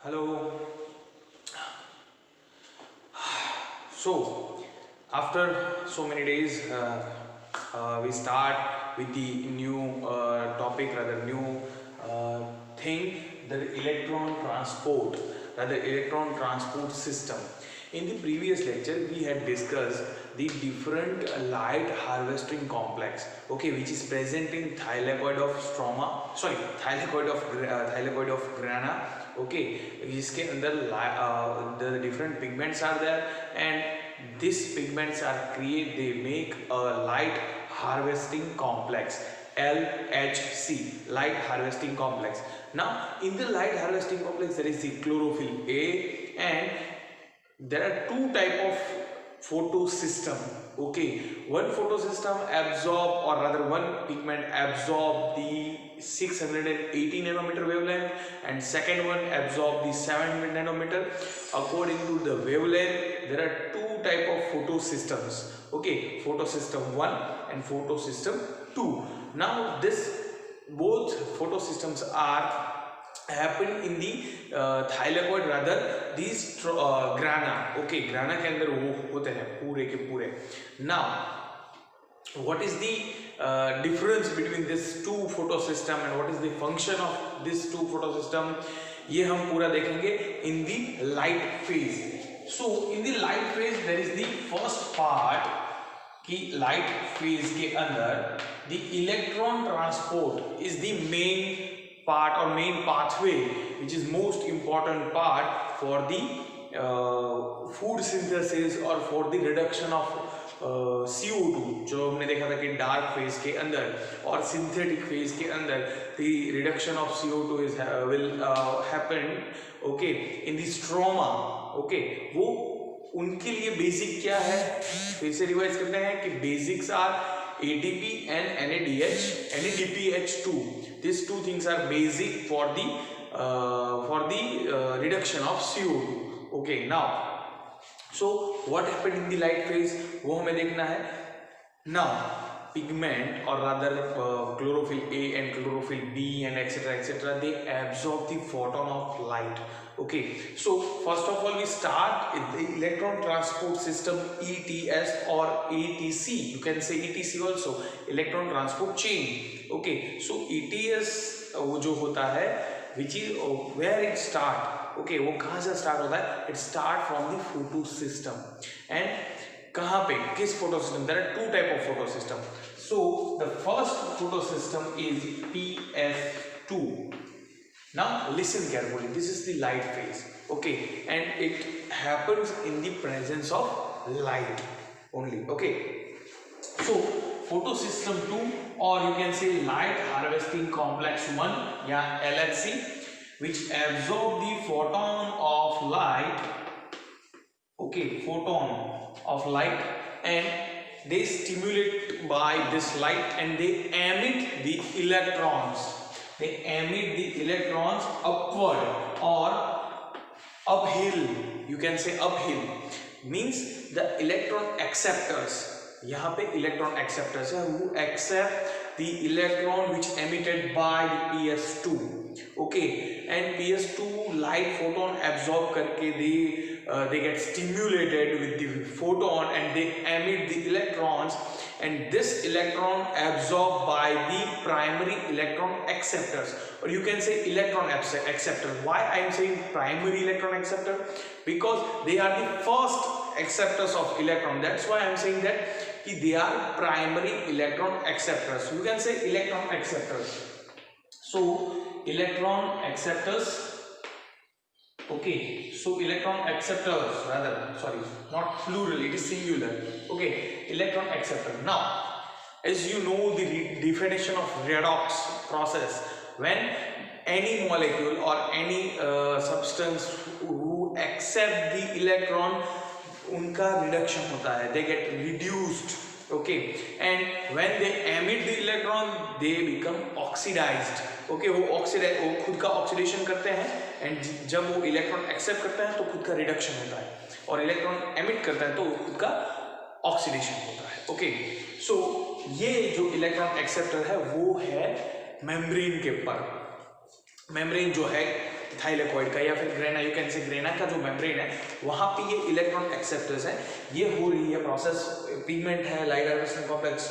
Hello. So, after so many days, we start with the new topic, rather new thing, the electron transport, rather electron transport system. In the previous lecture, we had discussed the different light harvesting complex, okay, which is present in thylakoid of stroma, sorry, thylakoid of grana, okay, जिसके अंदर the different pigments are there, and these pigments are create, they make a light harvesting complex, LHC, light harvesting complex. Now in the light harvesting complex there is the chlorophyll A, and there are two type of photosystem, okay. One photosystem absorb, or rather one pigment absorb the 680 nanometer wavelength, and second one absorb the 700 nanometer. According to the wavelength, there are two type of photosystems, okay, photosystem 1 and photosystem 2. Now this both photosystems are happen in the thylakoid, rather these grana, okay, grana के अंदर वो होते हैं पूरे के पूरे. Now what is the difference between this two photosystem and what is the function of this two photosystem, ये हम पूरा देखेंगे in the light phase. So in the light phase there is the first part कि light phase के अंदर the electron transport is the main part or main pathway, which is most important part for the food synthesis or for the reduction of CO2. जो हमने देखा था कि dark phase के अंदर और सिंथेटिक फेज के अंदर the reduction of CO2 is will happen, okay, in the stroma, okay. वो उनके लिए बेसिक क्या है, फिर से रिवाइज करते हैं कि basics are ATP and NADPH2. These two things are basic for the reduction of CO2. Okay, now so what happened in the light phase वो हमें देखना है. Now pigment, or rather chlorophyll A and chlorophyll B and etc., they absorb the photon of light, okay. So first of all we start with the electron transport system, ETS or ETC, you can say ETC also, electron transport chain, okay. So ETS वो जो होता है which is where it start, okay, वो कहाँ से start होता है, it start from the photosystem. And कहाँ पे, किस photosystem, there are two type of photosystem. So the first photosystem is PS2. Now listen carefully, this is the light phase, okay, and it happens in the presence of light only, okay. So photosystem 2, or you can say light harvesting complex 1 या LHC, which absorb the photon of light, okay, photon of light, and they stimulate by this light and they emit the electrons. They emit the electrons upward or uphill, you can say uphill, means the electron acceptors, यहाँ पे electron acceptors है, who accept the electron which emitted by the PS2, okay. And PS2 light photon absorb करके they get stimulated with the photon and they emit the electrons, and this electron absorbed by the primary electron acceptors, or you can say electron acceptor. Why I am saying primary electron acceptor? Because they are the first acceptors of electron, that's why I am saying that they are primary electron acceptors, you can say electron acceptors. So electron acceptors, okay, so electron acceptors, rather, sorry, not plural, it is singular, okay, electron acceptor. Now as you know the definition of redox process, when any molecule or any substance who accept the electron, उनका reduction होता है, they get reduced, okay, and when they emit the electron they become oxidized, okay. वो oxidize, वो खुद का oxidation करते हैं, and जब वो electron accept करता है तो खुद का reduction होता है, और electron emit करता है तो खुद का oxidation होता है, okay. So ये जो electron acceptor है वो है membrane के ऊपर. membrane जो है थाइलेकॉइड का या फिर grana, you can say grana का जो मेम्ब्रेन है वहाँ पे ये इलेक्ट्रॉन एक्सेप्टर्स है, ये हो रही है प्रोसेस, पिगमेंट है, लाइट हार्वेस्टिंग कॉम्प्लेक्स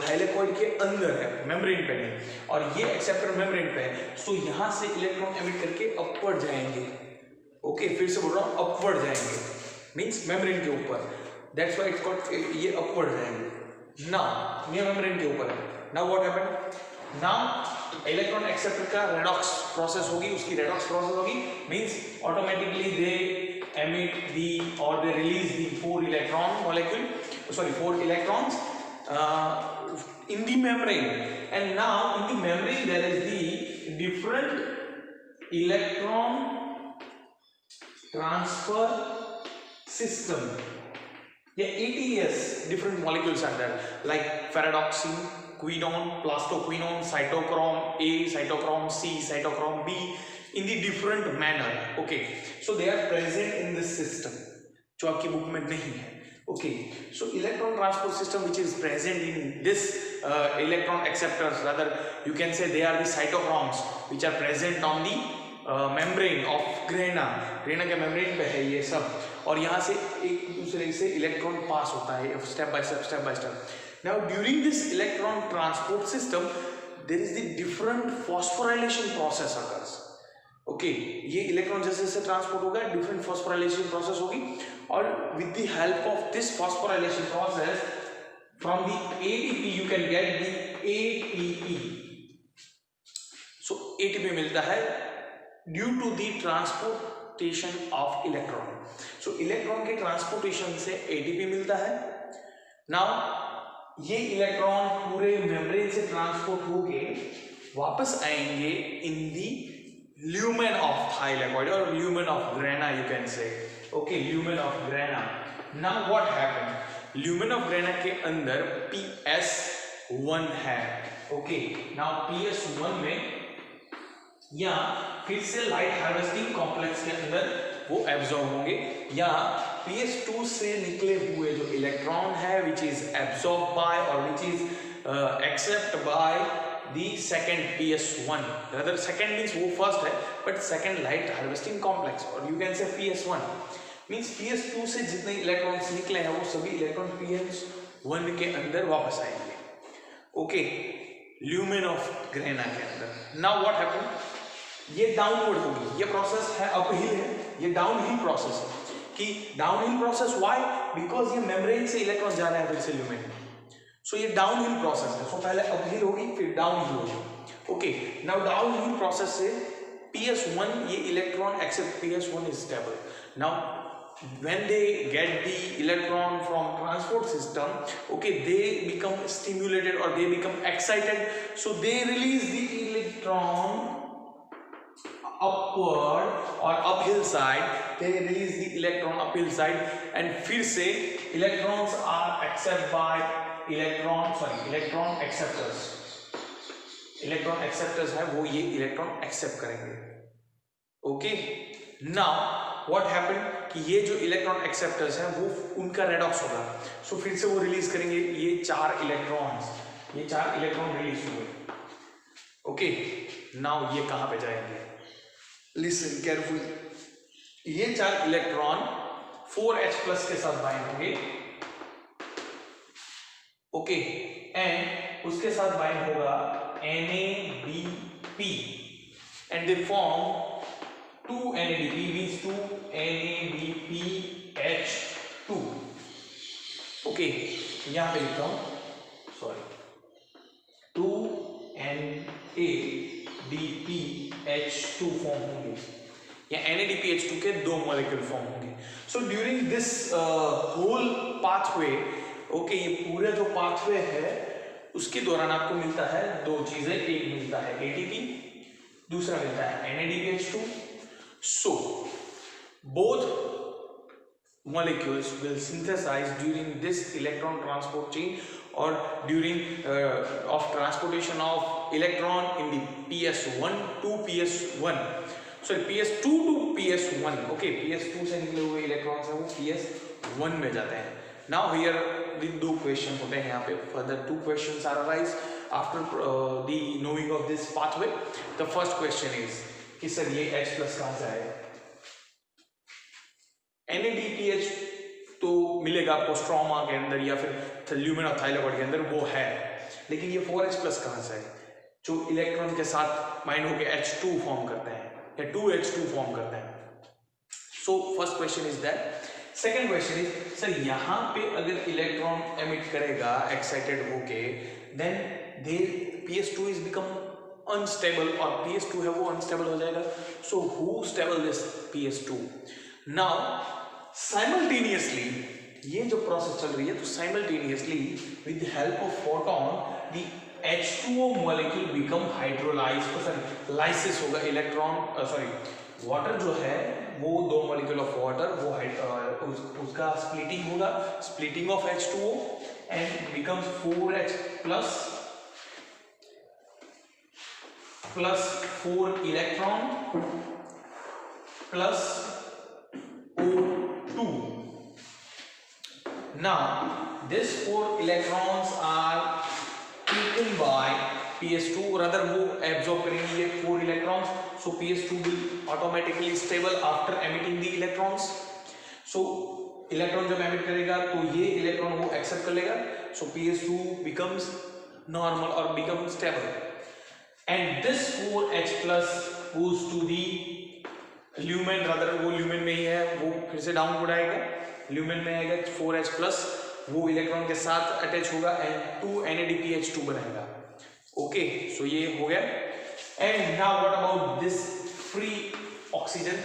थाइलेकॉइड के अंदर है, मेम्ब्रेन पे नहीं, और ये एक्सेप्टर मेम्ब्रेन पे है। सो यहाँ से इलेक्ट्रॉन एमिट करके अपवर्ड जाएंगे, ओके फिर से बोल रहा हूँ अपवर्ड जाएंगे, मीन्स मेम्ब्रेन के ऊपर, दैट्स व्हाई इट्स कॉल्ड, ये अपवर्ड जाएंगे। नाउ ये मेम्ब्रेन के ऊपर है, now what happened, now electron acceptor का रेडॉक्स प्रोसेस होगी, उसकी रेडॉक्स प्रोसेस होगी, means automatically they emit the or they release the 4 electrons in the membrane, and now in the membrane there is the different electron transfer system, ATS, different molecules are there like ferredoxine, quinone, plastoquinone, cytochrome A, cytochrome C, cytochrome B, in the different manner, okay, so they are present in this system जो आपकी book में नहीं है, okay, so electron transport system which is present in this electron acceptors, rather you can say they are the cytochromes which are present on the membrane of grana के membrane पे है ये सब, और यहाँ से एक दूसरे से इलेक्ट्रॉन पास होता है step by step. Now during this electron transport system there is the different phosphorylation process occurs, okay ये इलेक्ट्रॉन जैसे जैसे ट्रांसपोर्ट होगा डिफरेंट फॉस्फोराइलेशन प्रोसेस होगी, और with the help of this phosphorylation process from the ATP you can get the ATP, so ATP मिलता है due to the transportation of electron, so electron के transportation से ATP मिलता है। Now ये electron पूरे मेम्ब्रेन से ट्रांसपोर्ट होके वापस आएंगे इन दी lumen of thylakoid or lumen of grana, you can say, okay, lumen of grana. Now what happened, lumen of grana के अंदर PS1 है, okay, now PS1 में या फिर से लाइट हार्वेस्टिंग कॉम्प्लेक्स के अंदर वो एब्जॉर्ब होंगे, या PS2 से निकले हुए जो इलेक्ट्रॉन है which is absorbed by or which is accepted by the second PS1, rather second means वो first है but second light harvesting complex, or you can say PS1 means PS2 से जितने इलेक्ट्रॉन्स निकले हैं वो सभी इलेक्ट्रॉन PS1 के अंदर वापस आएंगे, ओके, ल्यूमेन ऑफ ग्रेना के अंदर। नाउ व्हाट हैपन, ये डाउनवर्ड होगी, ये प्रोसेस है अपहिल है, ये डाउनहिल प्रोसेस है, कि डाउनहिल प्रोसेस व्हाई, बिकॉज ये मेम्ब्रेन से इलेक्ट्रॉन जा रहा है फिर से ल्यूमेन, सो ये डाउनहिल प्रोसेस है, सो पहले अपहिल होगी फिर डाउनहिल होगी, ओके, नाउ डाउनहिल प्रोसेस से PS1 ये electron accept PS1 is stable, now when they get the electron from transport system, okay, they become stimulated or they become excited, so they release the electron upward or uphill side, they release the electron uphill side, and फिर से electrons are accepted by electron acceptors है वो ये electron accept करेंगे, okay. Now what happen कि ये जो electron acceptors हैं वो उनका रेडॉक्स होगा, सो फिर से वो रिलीज करेंगे ये चार इलेक्ट्रॉन रिलीज हुए, ओके। नाउ ये कहां पे जाएंगे, लिसन केयरफुली, ये चार इलेक्ट्रॉन 4H+ के साथ बाइंड होंगे, ओके, एंड उसके साथ बाइंड होगा NADP and they form 2 NADP means 2 NADPH2, okay, यहां पे लिखता हूं, सॉरी, 2 NADPH2 फॉर्म होंगे या NADPH2 के 2 मॉलिक्यूल फॉर्म होंगे। So during this whole pathway, okay, ये पूरा जो पाथवे है उसके दौरान आपको मिलता है दो चीजें, एक मिलता है ATP, दूसरा मिलता है NADPH2, so both molecules will synthesize during this electron transport chain or during of transportation of electron in the PS1 to PS1, sorry, PS2 to PS1, okay, PS2 से निकले हुए इलेक्ट्रॉन्स हैं वो PS1 में जाते हैं। Now here the दो question होते हैं यहाँ पे, further 2 questions are arise after the knowing of this pathway. The first question is कि सर ये H प्लस कहां से आएगा। NADPH तो मिलेगा आपको स्ट्रोमा के अंदर या फिर ल्यूमेन और थाइलाकॉइड के अंदर, वो है, लेकिन ये 4H प्लस कहां से है जो इलेक्ट्रॉन के साथ बाइंड होकर H2 फॉर्म करते हैं या 2H2 फॉर्म करते हैं। So first question is that. Second question is sir यहाँ पे अगर इलेक्ट्रॉन एमिट करेगा एक्साइटेड होके, then there PS2 is become unstable और PS2 है वो अनस्टेबल हो जाएगा। So who stable this PS2? Now simultaneously ये जो प्रोसेस चल रही है, तो simultaneously with the help of photon the H2O molecule become hydrolyze, sorry lysis होगा, इलेक्ट्रॉन सॉरी वाटर जो है वो दो मॉलिक्यूल ऑफ वाटर वो उसका स्प्लिटिंग होगा, splitting of H2O and becomes 4H plus 4 electron plus O2. Now this 4 electrons are taken by PS2, rather वो absorb करेंगे ये 4 electrons, so PS2 will automatically stable after emitting the electrons. So electron जब emit करेगा तो ये electron वो accept कर लेगा, so PS2 becomes normal or becomes stable, and this 4H plus goes to the lumen, rather वो lumen में ही है, वो फिर से डाउनवर्ड आएगा, ल्यूमेन में आएगा 4H प्लस, वो इलेक्ट्रॉन के साथ अटैच होगा एंड 2 NADPH2 बनाएगा। ओके, सो ये हो गया। And now what about this free oxygen?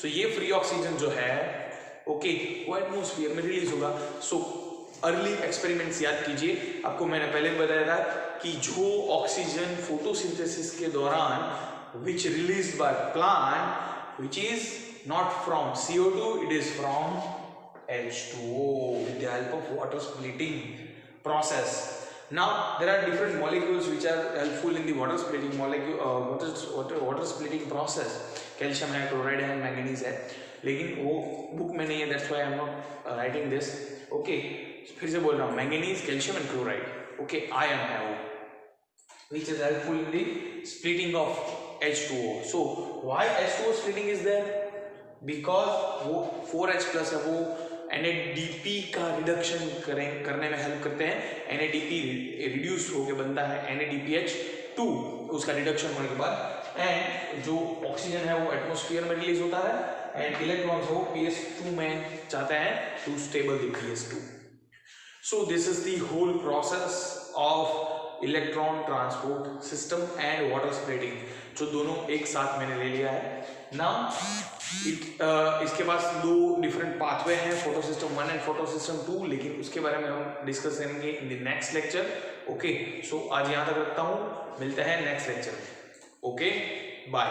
So ये फ्री ऑक्सीजन जो है ओके वो एटमॉस्फेयर में रिलीज होगा। सो अर्ली एक्सपेरिमेंट्स याद कीजिए, आपको मैंने पहले बताया था कि जो ऑक्सीजन फोटोसिंथेसिस के दौरान which released by plant, which is not from CO2, it is from H2O with the help of water splitting process. Now there are different molecules which are helpful in the water splitting molecule water splitting process. Calcium है, chloride है, manganese है, लेकिन वो book में नहीं है, that's why I am not writing this. Okay, फिर से बोल रहा हूँ, manganese, calcium and chloride. Okay, iron है वो, which is helpful in the splitting of H2O. So why H2O splitting is there? Because वो 4H plus है वो NADP का रिडक्शन करने में हेल्प करते हैं। NADP रिड्यूस होके बनता है NADPH2, उसका रिडक्शन होने के बाद, एंड जो ऑक्सीजन है वो एटमॉस्फेयर में रिलीज होता है एंड इलेक्ट्रॉन्स वो PS2 में जाते हैं to stable the PS2. So this is the whole process of electron transport system and water splitting, जो दोनों एक साथ मैंने ले लिया है। नाउ इसके पास दो डिफरेंट पाथवे हैं, photo system 1 and photo system 2, लेकिन उसके बारे में हम डिस्कस करेंगे in the next lecture. Okay, so आज यहाँ तक रखता हूँ, मिलते हैं नेक्स्ट लेक्चर में। Okay, bye.